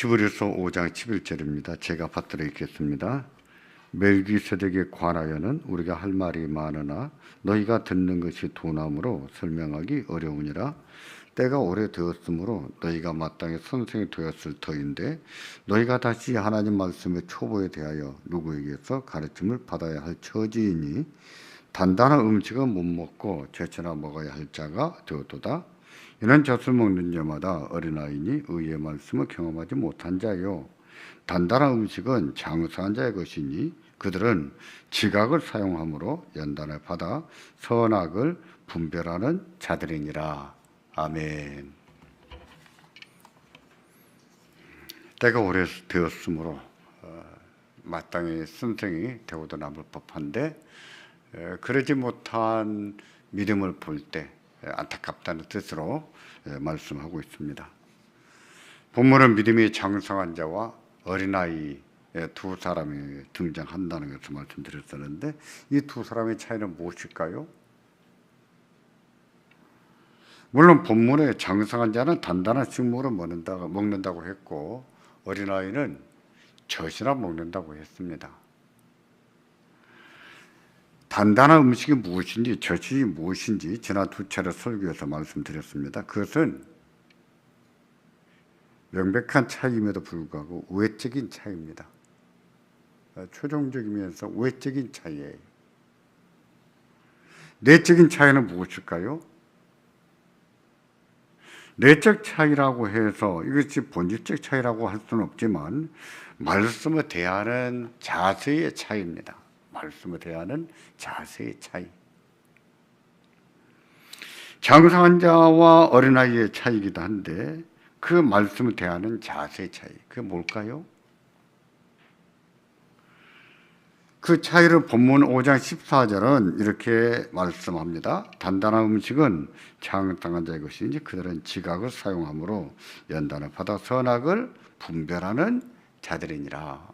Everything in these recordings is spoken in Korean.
히브리서 5장 11절입니다. 제가 받들어 읽겠습니다. 멜기세덱에 관하여는 우리가 할 말이 많으나 너희가 듣는 것이 도남으로 설명하기 어려우니라. 때가 오래되었으므로 너희가 마땅히 선생이 되었을 터인데 너희가 다시 하나님 말씀의 초보에 대하여 누구에게서 가르침을 받아야 할 처지이니 단단한 음식은 못 먹고 제쳐나 먹어야 할 자가 되었도다. 이는 젖을 먹는 자마다 어린아이니 의의 말씀을 경험하지 못한 자요. 단단한 음식은 장수한 자의 것이니 그들은 지각을 사용함으로 연단을 받아 선악을 분별하는 자들이니라. 아멘. 때가 오래되었으므로 마땅히 선생이 되고도 남을 법한데 그러지 못한 믿음을 볼 때 안타깝다는 뜻으로 말씀하고 있습니다. 본문은 믿음이 장성한 자와 어린아이 두 사람이 등장한다는 것을 말씀드렸었는데 이 두 사람의 차이는 무엇일까요? 물론 본문에 장성한 자는 단단한 식물을 먹는다고 했고 어린아이는 젖이나 먹는다고 했습니다. 단단한 음식이 무엇인지 젖이 무엇인지 지난 두 차례 설교에서 말씀드렸습니다. 그것은 명백한 차이임에도 불구하고 외적인 차이입니다. 최종적이면서 외적인 차이예요. 내적인 차이는 무엇일까요? 내적 차이라고 해서 이것이 본질적 차이라고 할 수는 없지만 말씀을 대하는 자세의 차이입니다. 말씀을 대하는 자세의 차이. 장성한 자와 어린아이의 차이이기도 한데 그 말씀을 대하는 자세의 차이. 그게 뭘까요? 그 차이를 본문 5장 14절은 이렇게 말씀합니다. 단단한 음식은 장성한 자의 것이니 그들은 지각을 사용함으로 연단을 받아 선악을 분별하는 자들이니라.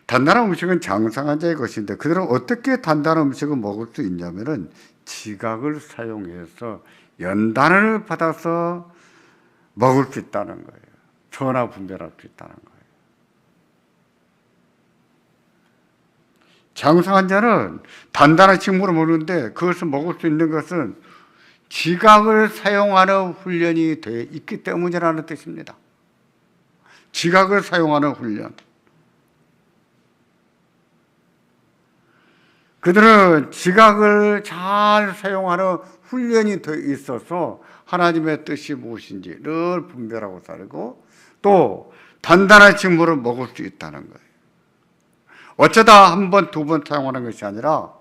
단단한 음식은 장성한 자의 것인데 그들은 어떻게 단단한 음식을 먹을 수 있냐면은 지각을 사용해서 연단을 받아서 먹을 수 있다는 거예요. 선악 분별할 수 있다는 거예요. 장성한 자는 단단한 식물을 먹는데 그것을 먹을 수 있는 것은 지각을 사용하는 훈련이 되어 있기 때문이라는 뜻입니다. 지각을 사용하는 훈련. 그들은 지각을 잘 사용하는 훈련이 되어 있어서 하나님의 뜻이 무엇인지 늘 분별하고 살고 또 단단한 식물을 먹을 수 있다는 거예요. 어쩌다 한 번, 두 번 사용하는 것이 아니라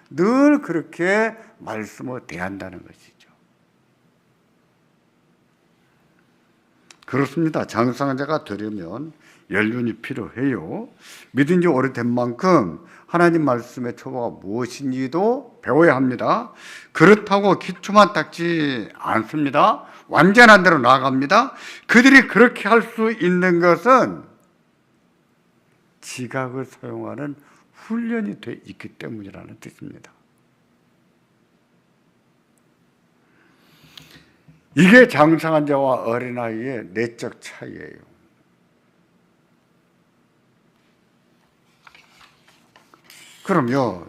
늘 그렇게 말씀을 대한다는 것이죠. 그렇습니다. 장성한 자가 되려면 연륜이 필요해요. 믿은 지 오래된 만큼 하나님 말씀의 초보가 무엇인지도 배워야 합니다. 그렇다고 기초만 닦지 않습니다. 완전한 대로 나아갑니다. 그들이 그렇게 할 수 있는 것은 지각을 사용하는 훈련이 돼 있기 때문이라는 뜻입니다. 이게 장성한 자와 어린아이의 내적 차이예요. 그러면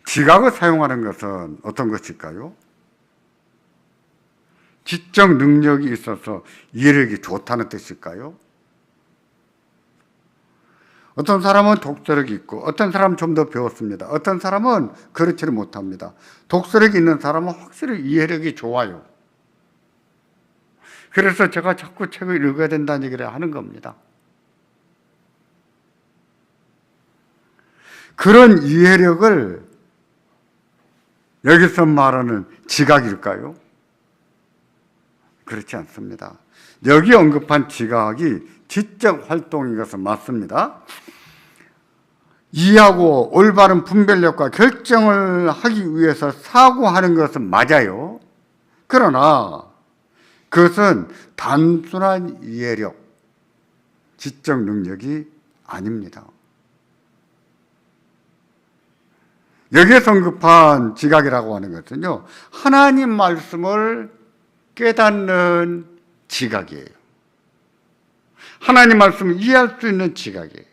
지각을 사용하는 것은 어떤 것일까요? 지적 능력이 있어서 이해력이 좋다는 뜻일까요? 어떤 사람은 독서력이 있고 어떤 사람은 좀 더 배웠습니다. 어떤 사람은 그렇지를 못합니다. 독서력이 있는 사람은 확실히 이해력이 좋아요. 그래서 제가 자꾸 책을 읽어야 된다는 얘기를 하는 겁니다. 그런 이해력을 여기서 말하는 지각일까요? 그렇지 않습니다. 여기 언급한 지각이 지적 활동인 것은 맞습니다. 이해하고 올바른 분별력과 결정을 하기 위해서 사고하는 것은 맞아요. 그러나 그것은 단순한 이해력, 지적 능력이 아닙니다. 여기에서 언급한 지각이라고 하는 것은요, 하나님 말씀을 깨닫는 지각이에요. 하나님 말씀을 이해할 수 있는 지각이에요.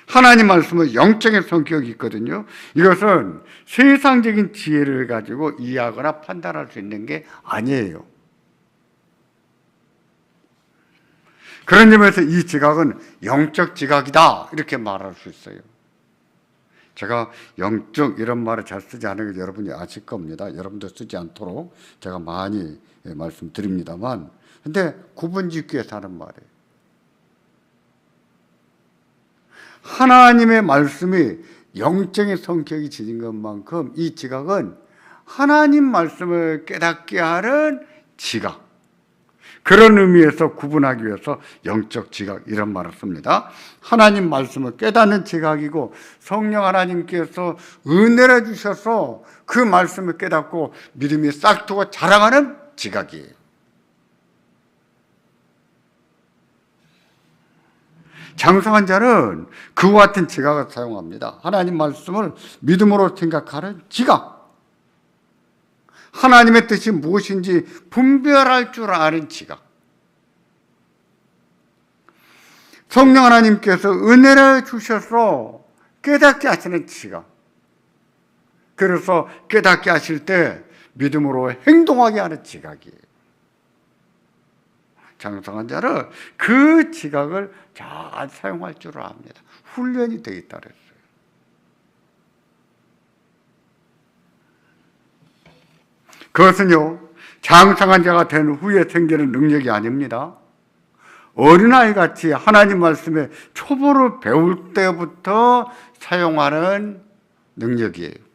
하나님 말씀은 영적인 성격이 있거든요. 이것은 세상적인 지혜를 가지고 이해하거나 판단할 수 있는 게 아니에요. 그런 점에서 이 지각은 영적 지각이다 이렇게 말할 수 있어요. 제가 영적 이런 말을 잘 쓰지 않은 게 여러분이 아실 겁니다. 여러분도 쓰지 않도록 제가 많이 말씀드립니다만, 근데 구분짓기 위해서 하는 말이에요. 하나님의 말씀이 영적인 성격이 지닌 것만큼 이 지각은 하나님 말씀을 깨닫게 하는 지각, 그런 의미에서 구분하기 위해서 영적 지각 이런 말을 씁니다. 하나님 말씀을 깨닫는 지각이고, 성령 하나님께서 은혜를 주셔서 그 말씀을 깨닫고 믿음이 싹트고 자라가는 지각이에요. 장성한 자는 그와 같은 지각을 사용합니다. 하나님 말씀을 믿음으로 생각하는 지각, 하나님의 뜻이 무엇인지 분별할 줄 아는 지각, 성령 하나님께서 은혜를 주셔서 깨닫게 하시는 지각, 그래서 깨닫게 하실 때 믿음으로 행동하게 하는 지각이에요. 장성한 자는 그 지각을 잘 사용할 줄 압니다. 훈련이 되어 있다 그랬어요. 그것은요, 장성한 자가 된 후에 생기는 능력이 아닙니다. 어린아이 같이 하나님 말씀에 초보를 배울 때부터 사용하는 능력이에요.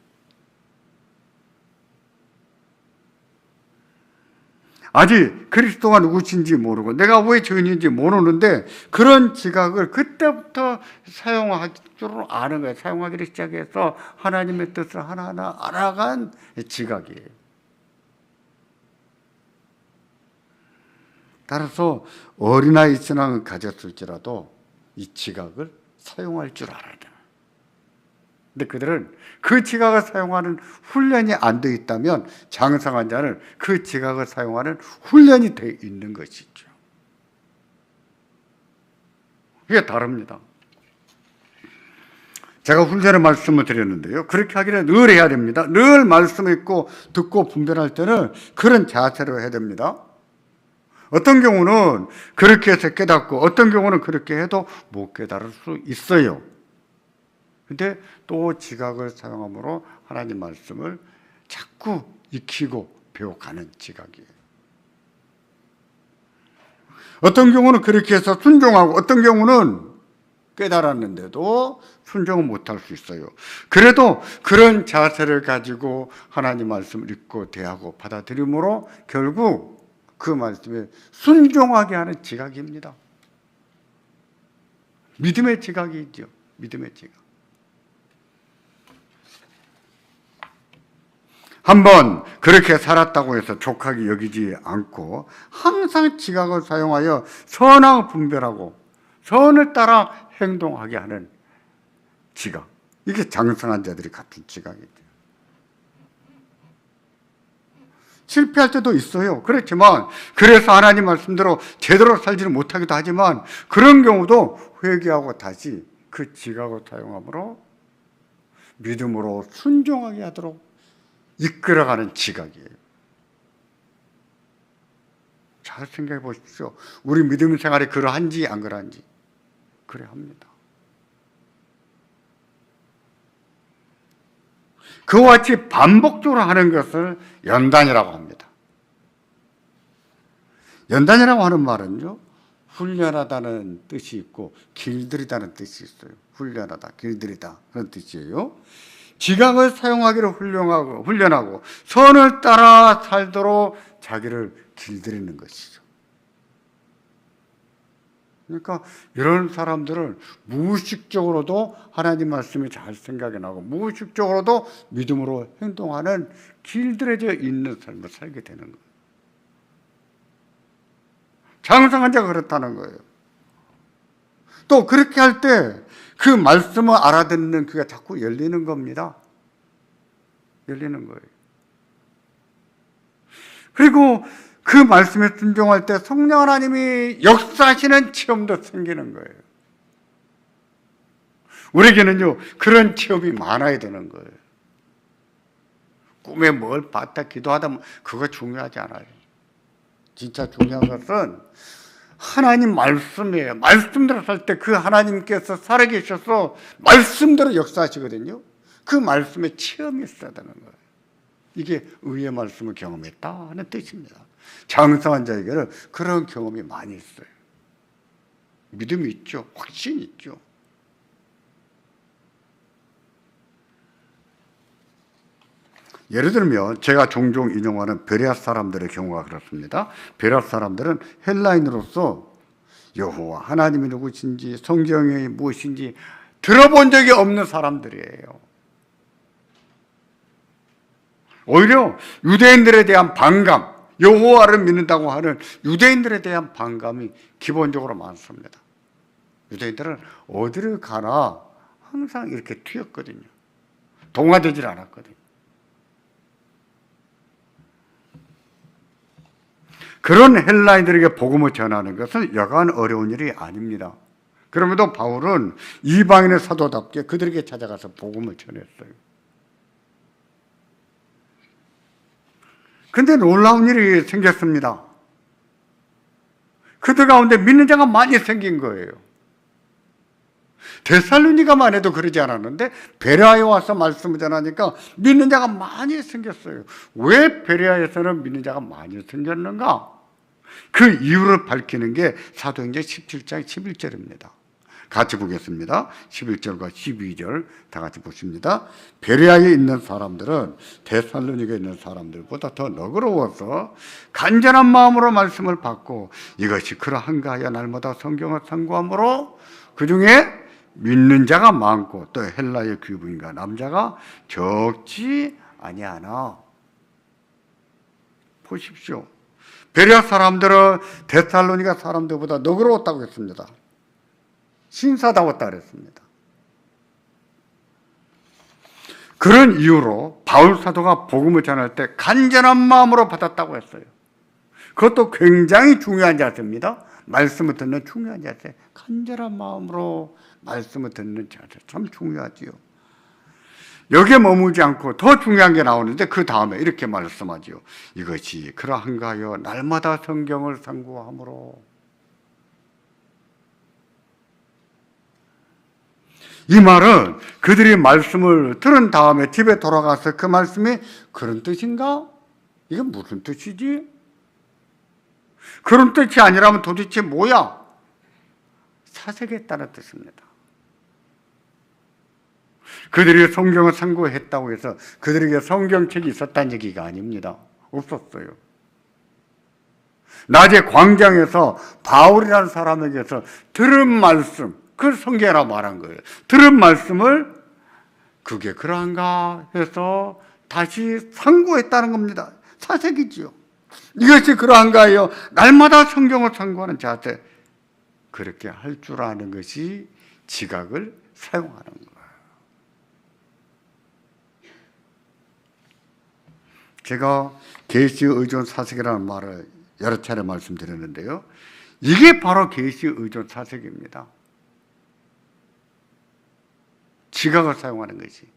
아직 그리스도가 누구신지 모르고 내가 왜 죄인인지 모르는데 그런 지각을 그때부터 사용할 줄 아는 거예요. 사용하기를 시작해서 하나님의 뜻을 하나하나 알아간 지각이에요. 따라서 어린아이 신앙을 가졌을지라도 이 지각을 사용할 줄 알아야 돼요. 근데 그들은 그 지각을 사용하는 훈련이 안 돼 있다면 장성한 자는 그 지각을 사용하는 훈련이 돼 있는 것이죠. 이게 다릅니다. 제가 훈련의 말씀을 드렸는데요. 그렇게 하기는 늘 해야 됩니다. 늘 말씀 읽고 듣고 분별할 때는 그런 자세로 해야 됩니다. 어떤 경우는 그렇게 해서 깨닫고 어떤 경우는 그렇게 해도 못 깨달을 수 있어요. 근데 또 지각을 사용함으로 하나님 말씀을 자꾸 익히고 배워가는 지각이에요. 어떤 경우는 그렇게 해서 순종하고 어떤 경우는 깨달았는데도 순종을 못할 수 있어요. 그래도 그런 자세를 가지고 하나님 말씀을 읽고 대하고 받아들임으로 결국 그 말씀에 순종하게 하는 지각입니다. 믿음의 지각이죠. 믿음의 지각. 한번 그렇게 살았다고 해서 족하게 여기지 않고 항상 지각을 사용하여 선악을 분별하고 선을 따라 행동하게 하는 지각. 이게 장성한 자들이 갖춘 지각이죠. 실패할 때도 있어요. 그렇지만 그래서 하나님 말씀대로 제대로 살지는 못하기도 하지만 그런 경우도 회개하고 다시 그 지각을 사용함으로 믿음으로 순종하게 하도록 이끌어가는 지각이에요. 잘 생각해 보십시오. 우리 믿음 생활이 그러한지 안 그러한지. 그래 합니다. 그와 같이 반복적으로 하는 것을 연단이라고 합니다. 연단이라고 하는 말은요, 훈련하다는 뜻이 있고 길들이다는 뜻이 있어요. 훈련하다, 길들이다 그런 뜻이에요. 지각을 사용하기를 훈련하고 선을 따라 살도록 자기를 길들이는 것이죠. 그러니까 이런 사람들은 무의식적으로도 하나님 말씀이 잘 생각이 나고 무의식적으로도 믿음으로 행동하는 길들여져 있는 삶을 살게 되는 거예요. 장성한 자가 그렇다는 거예요. 또 그렇게 할 때 그 말씀을 알아듣는 귀가 자꾸 열리는 겁니다. 열리는 거예요. 그리고 그 말씀에 순종할 때 성령 하나님이 역사하시는 체험도 생기는 거예요. 우리에게는요, 그런 체험이 많아야 되는 거예요. 꿈에 뭘 봤다 기도하다 그거 중요하지 않아요. 진짜 중요한 것은 하나님 말씀이에요. 말씀대로 살 때 그 하나님께서 살아계셔서 말씀대로 역사하시거든요. 그 말씀에 체험이 있어야 되는 거예요. 이게 의의 말씀을 경험했다 하는 뜻입니다. 장성한 자에게는 그런 경험이 많이 있어요. 믿음이 있죠. 확신이 있죠. 예를 들면 제가 종종 인용하는 베레아 사람들의 경우가 그렇습니다. 베레아 사람들은 헬라인으로서 여호와 하나님이 누구신지 성경이 무엇인지 들어본 적이 없는 사람들이에요. 오히려 유대인들에 대한 반감, 여호와를 믿는다고 하는 유대인들에 대한 반감이 기본적으로 많습니다. 유대인들은 어디를 가나 항상 이렇게 튀었거든요. 동화되질 않았거든요. 그런 헬라인들에게 복음을 전하는 것은 여간 어려운 일이 아닙니다. 그럼에도 바울은 이방인의 사도답게 그들에게 찾아가서 복음을 전했어요. 그런데 놀라운 일이 생겼습니다. 그들 가운데 믿는 자가 많이 생긴 거예요. 데살로니가만 해도 그러지 않았는데 베레아에 와서 말씀을 전하니까 믿는 자가 많이 생겼어요. 왜 베레아에서는 믿는 자가 많이 생겼는가? 그 이유를 밝히는 게 사도행전 17장 11절입니다. 같이 보겠습니다. 11절과 12절 다 같이 보십니다. 베레아에 있는 사람들은 데살로니가에 있는 사람들보다 더 너그러워서 간절한 마음으로 말씀을 받고 이것이 그러한가 하여 날마다 성경을 상고함으로 그 중에 믿는 자가 많고 또 헬라의 귀부인과 남자가 적지 아니하나. 보십시오. 베레아 사람들은 데살로니가 사람들보다 너그러웠다고 했습니다. 신사다웠다 그랬습니다. 그런 이유로 바울 사도가 복음을 전할 때 간절한 마음으로 받았다고 했어요. 그것도 굉장히 중요한 자세입니다. 말씀을 듣는 중요한 자세. 간절한 마음으로 말씀을 듣는 자세. 참 중요하지요. 여기에 머물지 않고 더 중요한 게 나오는데 그 다음에 이렇게 말씀하지요. 이것이 그러한가 하여 날마다 성경을 상고함으로. 이 말은 그들이 말씀을 들은 다음에 집에 돌아가서 그 말씀이 그런 뜻인가? 이게 무슨 뜻이지? 그런 뜻이 아니라면 도대체 뭐야? 사색했다는 뜻입니다. 그들이 성경을 상고했다고 해서 그들에게 성경책이 있었다는 얘기가 아닙니다. 없었어요. 낮에 광장에서 바울이라는 사람에게서 들은 말씀, 그걸 성경이라고 말한 거예요. 들은 말씀을 그게 그러한가 해서 다시 상고했다는 겁니다. 사색이지요. 이것이 그러한가 하여 날마다 성경을 상고하는 자세. 그렇게 할 줄 아는 것이 지각을 사용하는 거예요. 제가 계시 의존 사색이라는 말을 여러 차례 말씀드렸는데요. 이게 바로 계시 의존 사색입니다. 지각을 사용하는 것이.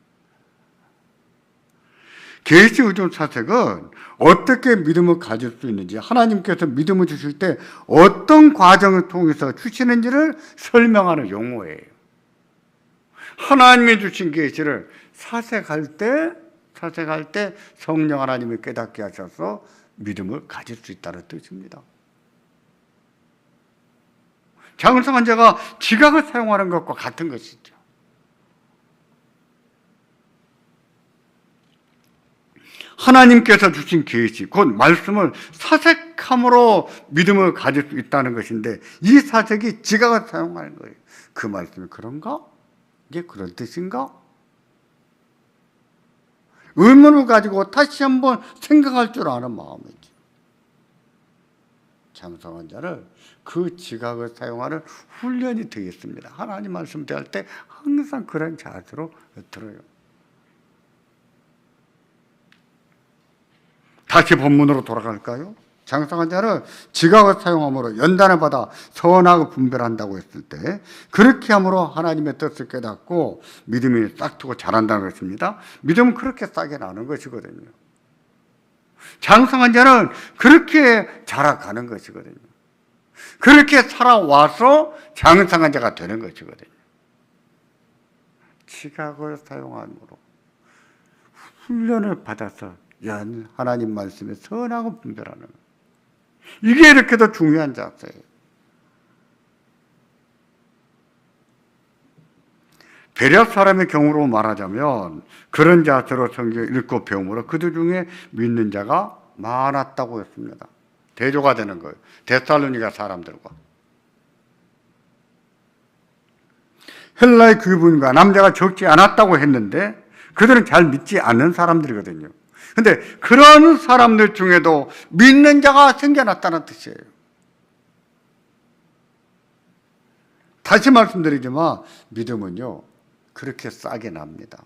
계시 의존 사색은 어떻게 믿음을 가질 수 있는지, 하나님께서 믿음을 주실 때 어떤 과정을 통해서 주시는지를 설명하는 용어예요. 하나님이 주신 계시를 사색할 때 성령 하나님이 깨닫게 하셔서 믿음을 가질 수 있다는 뜻입니다. 장성한 자가 지각을 사용하는 것과 같은 것이죠. 하나님께서 주신 계시, 곧 말씀을 사색함으로 믿음을 가질 수 있다는 것인데 이 사색이 지각을 사용하는 거예요. 그 말씀이 그런가? 이게 그런 뜻인가? 의문을 가지고 다시 한번 생각할 줄 아는 마음이지. 장성한 자를 그 지각을 사용하는 훈련이 되어 있습니다. 하나님 말씀 대할 때 항상 그런 자세로 들어요. 다시 본문으로 돌아갈까요? 장성한 자는 지각을 사용함으로 연단을 받아 선악을 분별한다고 했을 때 그렇게 함으로 하나님의 뜻을 깨닫고 믿음이 싹트고 자란다는 것입니다. 믿음은 그렇게 싹이 나는 것이거든요. 장성한 자는 그렇게 자라가는 것이거든요. 그렇게 살아와서 장성한 자가 되는 것이거든요. 지각을 사용함으로 훈련을 받아서 하나님 말씀에 선악을 분별하는 것. 이게 이렇게 더 중요한 자세예요. 베레아 사람의 경우로 말하자면 그런 자세로 성경을 읽고 배움으로 그들 중에 믿는 자가 많았다고 했습니다. 대조가 되는 거예요. 데살로니가 사람들과 헬라의 귀부인과 남자가 적지 않았다고 했는데 그들은 잘 믿지 않는 사람들이거든요. 근데 그런 사람들 중에도 믿는 자가 생겨났다는 뜻이에요. 다시 말씀드리지만 믿음은요 그렇게 싹이 납니다.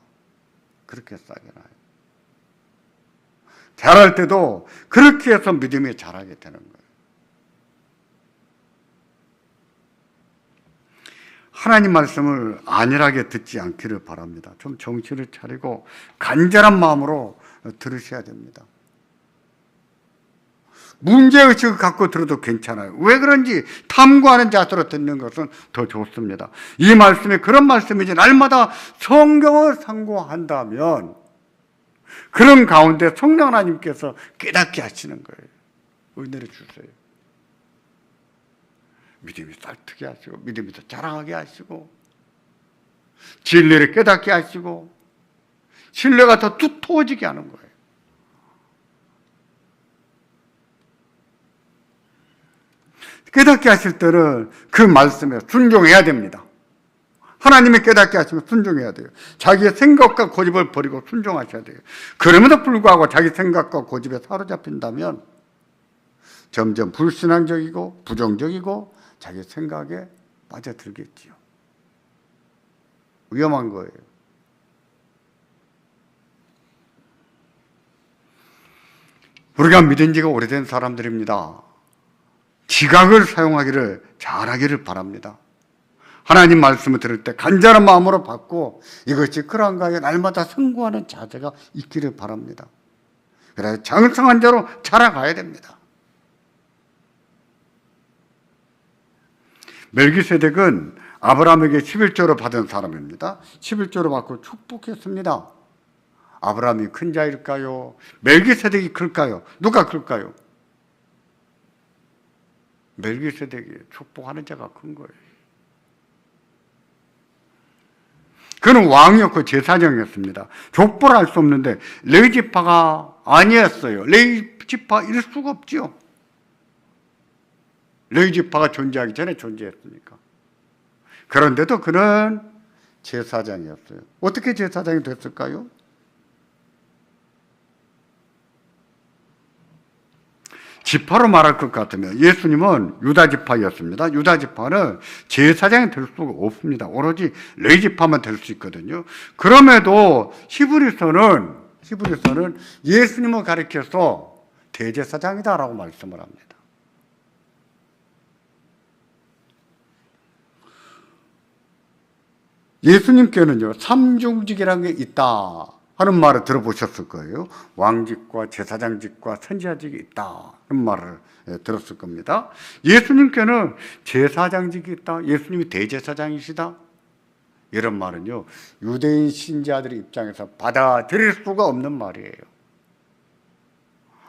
그렇게 싹이 나요. 자랄 때도 그렇게 해서 믿음이 자라게 되는 거예요. 하나님 말씀을 안일하게 듣지 않기를 바랍니다. 좀 정신을 차리고 간절한 마음으로 들으셔야 됩니다. 문제의식을 갖고 들어도 괜찮아요. 왜 그런지 탐구하는 자세로 듣는 것은 더 좋습니다. 이 말씀이 그런 말씀이지 날마다 성경을 상고한다면 그런 가운데 성령 하나님께서 깨닫게 하시는 거예요. 은혜를 주세요. 믿음이 싹트게 하시고 믿음이 더 자랑하게 하시고 진리를 깨닫게 하시고 신뢰가 더 두터워지게 하는 거예요. 깨닫게 하실 때는 그 말씀에 순종해야 됩니다. 하나님이 깨닫게 하시면 순종해야 돼요. 자기의 생각과 고집을 버리고 순종하셔야 돼요. 그럼에도 불구하고 자기 생각과 고집에 사로잡힌다면 점점 불신앙적이고 부정적이고 자기 생각에 빠져들겠지요. 위험한 거예요. 우리가 믿은 지가 오래된 사람들입니다. 지각을 사용하기를 잘하기를 바랍니다. 하나님 말씀을 들을 때 간절한 마음으로 받고 이것이 그런가에 날마다 승부하는 자세가 있기를 바랍니다. 그래서 장성한 자로 자라가야 됩니다. 멜기세덱은 아브라함에게 11조를 받은 사람입니다. 11조를 받고 축복했습니다. 아브라함이 큰 자일까요? 멜기세덱이 클까요? 누가 클까요? 멜기세덱이 축복하는 자가 큰 거예요. 그는 왕이었고 제사장이었습니다. 족보를 알 수 없는데 레위지파가 아니었어요. 레위지파일 수가 없지요. 레위지파가 존재하기 전에 존재했으니까. 그런데도 그는 제사장이었어요. 어떻게 제사장이 됐을까요? 지파로 말할 것 같으면 예수님은 유다 지파였습니다. 유다 지파는 제사장이 될 수가 없습니다. 오로지 레위 지파만 될 수 있거든요. 그럼에도 히브리서는 예수님을 가리켜서 대제사장이다라고 말씀을 합니다. 예수님께는요 삼중직이라는 게 있다 하는 말을 들어보셨을 거예요. 왕직과 제사장직과 선지자직이 있다 하는 말을 들었을 겁니다. 예수님께는 제사장직이 있다, 예수님이 대제사장이시다, 이런 말은요 유대인 신자들의 입장에서 받아들일 수가 없는 말이에요.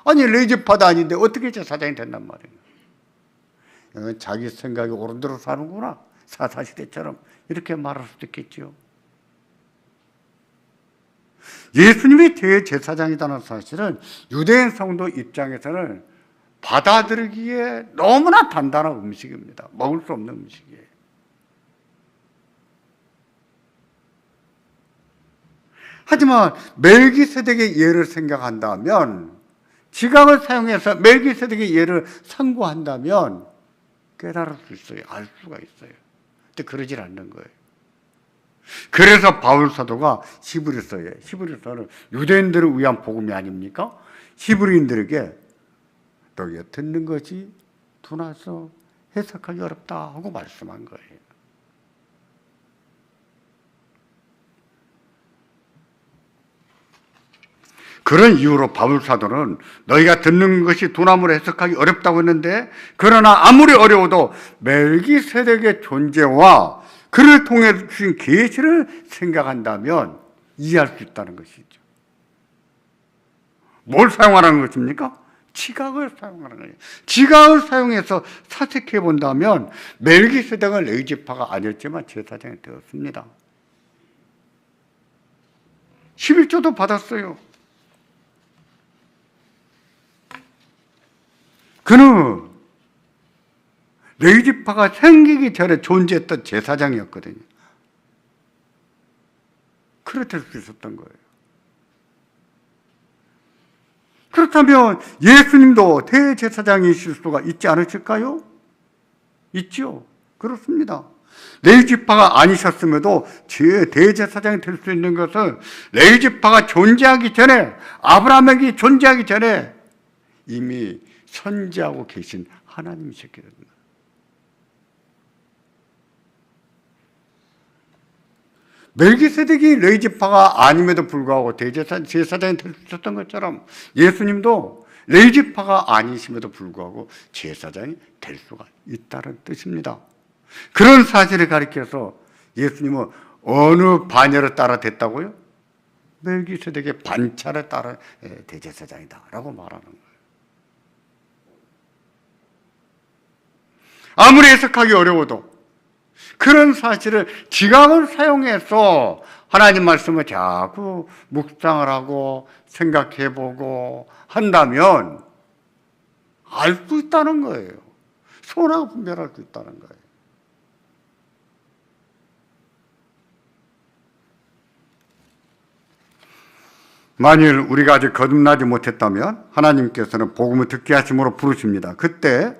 아니 레위지파도 아닌데 어떻게 제사장이 된단 말이에요. 자기 생각이 옳은 대로 사는구나, 사사시대처럼 이렇게 말할 수도 있겠죠. 예수님이 대제사장이라는 사실은 유대인 성도 입장에서는 받아들이기에 너무나 단단한 음식입니다. 먹을 수 없는 음식이에요. 하지만 멜기세덱의 예를 생각한다면, 지각을 사용해서 멜기세덱의 예를 상고한다면 깨달을 수 있어요. 알 수가 있어요. 근데 그러질 않는 거예요. 그래서 바울 사도가 히브리서는 유대인들을 위한 복음이 아닙니까? 히브리인들에게 너희가 듣는 것이 둔해서 해석하기 어렵다 하고 말씀한 거예요. 그런 이유로 바울 사도는 너희가 듣는 것이 둔함으로 해석하기 어렵다고 했는데, 그러나 아무리 어려워도 멜기세덱의 존재와 그를 통해 주신 계시를 생각한다면 이해할 수 있다는 것이죠. 뭘 사용하라는 것입니까? 지각을 사용하는 거예요. 지각을 사용해서 사색해 본다면 멜기세덱은 레위 지파가 아니었지만 제사장이 되었습니다. 11조도 받았어요. 그는 레위 지파가 생기기 전에 존재했던 제사장이었거든요. 그렇게 할 수 있었던 거예요. 그렇다면 예수님도 대제사장이실 수가 있지 않으실까요? 있죠. 그렇습니다. 레위 지파가 아니셨음에도 대제사장이 될 수 있는 것은 레위 지파가 존재하기 전에, 아브라함에게 존재하기 전에 이미 선지하고 계신 하나님이셨기 때문에. 멜기세덱이 레위 지파가 아님에도 불구하고 제사장이 될 수 있었던 것처럼 예수님도 레위 지파가 아니심에도 불구하고 제사장이 될 수가 있다는 뜻입니다. 그런 사실을 가리켜서 예수님은 어느 반열을 따라 됐다고요? 멜기세덱의 반차를 따라 대제사장이다라고 말하는 거예요. 아무리 해석하기 어려워도 그런 사실을 지각을 사용해서 하나님 말씀을 자꾸 묵상을 하고 생각해보고 한다면 알 수 있다는 거예요. 선하고 분별할 수 있다는 거예요. 만일 우리가 아직 거듭나지 못했다면 하나님께서는 복음을 듣게 하심으로 부르십니다. 그때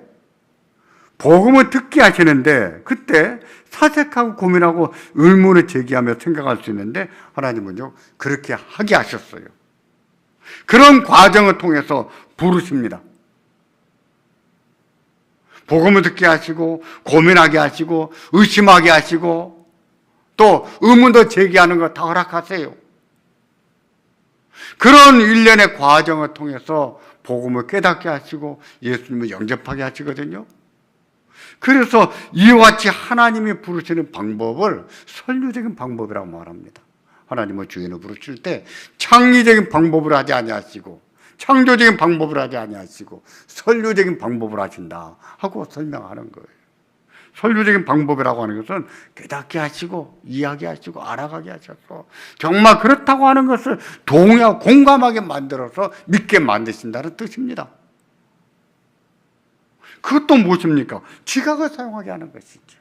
복음을 듣게 하시는데, 그때 사색하고 고민하고 의문을 제기하며 생각할 수 있는데 하나님은요 그렇게 하게 하셨어요. 그런 과정을 통해서 부르십니다. 복음을 듣게 하시고 고민하게 하시고 의심하게 하시고 또 의문도 제기하는 거 다 허락하세요. 그런 일련의 과정을 통해서 복음을 깨닫게 하시고 예수님을 영접하게 하시거든요. 그래서 이와 같이 하나님이 부르시는 방법을 선류적인 방법이라고 말합니다. 하나님을 주인으로 부르실 때 창의적인 방법으로 하지 아니하시고 창조적인 방법으로 하지 아니하시고 선류적인 방법으로 하신다 하고 설명하는 거예요. 선류적인 방법이라고 하는 것은 깨닫게 하시고 이야기하시고 알아가게 하셔서 정말 그렇다고 하는 것을 동의하고 공감하게 만들어서 믿게 만드신다는 뜻입니다. 그것도 무엇입니까? 지각을 사용하게 하는 것이죠.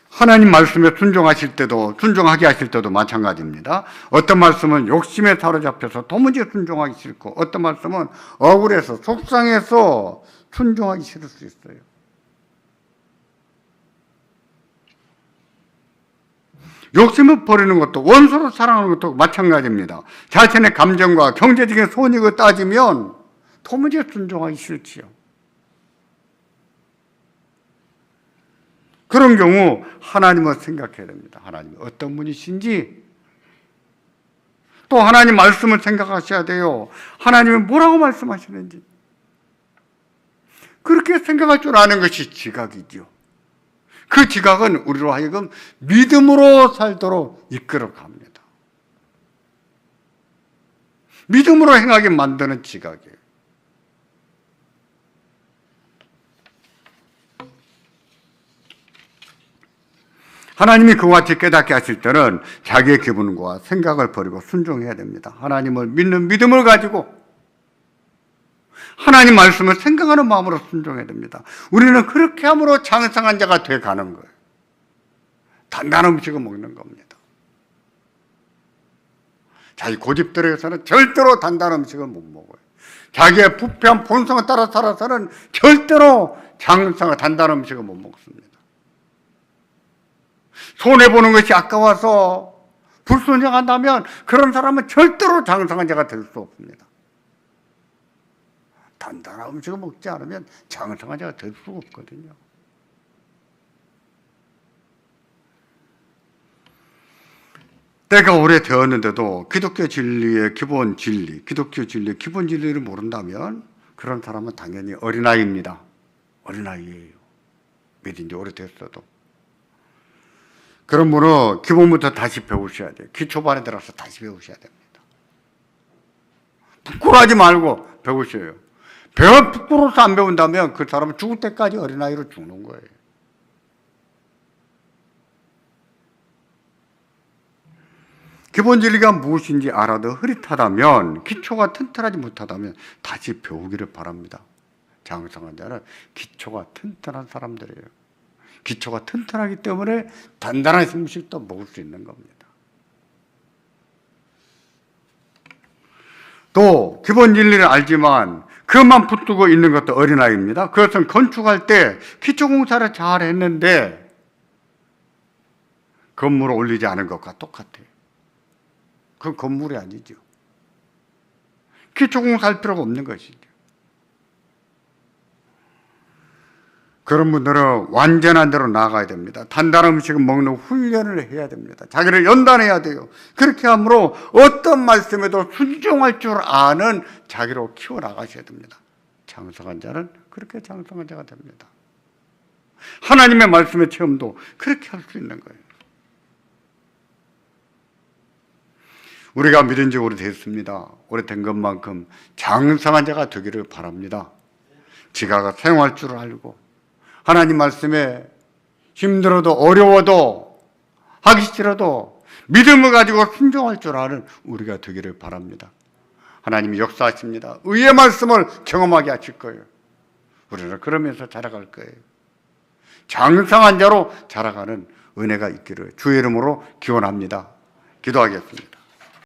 하나님 말씀에 순종하게 하실 때도 마찬가지입니다. 어떤 말씀은 욕심에 사로잡혀서 도무지 순종하기 싫고, 어떤 말씀은 억울해서 속상해서 순종하기 싫을 수 있어요. 욕심을 버리는 것도 원수로 사랑하는 것도 마찬가지입니다. 자신의 감정과 경제적인 손익을 따지면 도무지 순종하기 싫지요. 그런 경우 하나님을 생각해야 됩니다. 하나님이 어떤 분이신지, 또 하나님 말씀을 생각하셔야 돼요. 하나님이 뭐라고 말씀하시는지. 그렇게 생각할 줄 아는 것이 지각이죠. 그 지각은 우리로 하여금 믿음으로 살도록 이끌어 갑니다. 믿음으로 행하게 만드는 지각이에요. 하나님이 그와 같이 깨닫게 하실 때는 자기의 기분과 생각을 버리고 순종해야 됩니다. 하나님을 믿는 믿음을 가지고 하나님 말씀을 생각하는 마음으로 순종해야 됩니다. 우리는 그렇게 함으로 장성한 자가 되어가는 거예요. 단단한 음식을 먹는 겁니다. 자기 고집대로해서는 절대로 단단한 음식을 못 먹어요. 자기의 부패한 본성을 따라 살아서는 절대로 장성한 단단한 음식을 못 먹습니다. 손해보는 것이 아까워서 불순종한다면 그런 사람은 절대로 장성한 자가 될 수 없습니다. 단단한 음식을 먹지 않으면 장성한 자가 될 수가 없거든요. 때가 오래되었는데도 기독교 진리의 기본 진리, 기독교 진리의 기본 진리를 모른다면 그런 사람은 당연히 어린아이입니다. 어린아이예요. 믿은 지 오래됐어도. 그런 분은 기본부터 다시 배우셔야 돼요. 기초반에 들어서 다시 배우셔야 됩니다. 부끄러워하지 말고 배우셔요. 부끄러워서 안 배운다면 그 사람은 죽을 때까지 어린아이로 죽는 거예요. 기본 진리가 무엇인지 알아도 흐릿하다면, 기초가 튼튼하지 못하다면 다시 배우기를 바랍니다. 장성한 자는 기초가 튼튼한 사람들이에요. 기초가 튼튼하기 때문에 단단한 음식도 먹을 수 있는 겁니다. 또 기본 진리를 알지만 그것만 붙들고 있는 것도 어린아이입니다. 그것은 건축할 때 기초공사를 잘 했는데 건물을 올리지 않은 것과 똑같아요. 그건 건물이 아니죠. 기초공사할 필요가 없는 것이죠. 그런 분들은 완전한 대로 나아가야 됩니다. 단단한 음식을 먹는 훈련을 해야 됩니다. 자기를 연단해야 돼요. 그렇게 함으로 어떤 말씀에도 순종할 줄 아는 자기로 키워나가셔야 됩니다. 장성한 자는 그렇게 장성한 자가 됩니다. 하나님의 말씀의 체험도 그렇게 할 수 있는 거예요. 우리가 믿은 지 오래됐습니다. 오래된 것만큼 장성한 자가 되기를 바랍니다. 지가 사용할 줄 알고 하나님 말씀에 힘들어도 어려워도 하기 싫어도 믿음을 가지고 순종할 줄 아는 우리가 되기를 바랍니다. 하나님이 역사하십니다. 의의 말씀을 경험하게 하실 거예요. 우리는 그러면서 자라갈 거예요. 장성한 자로 자라가는 은혜가 있기를 주의 이름으로 기원합니다. 기도하겠습니다.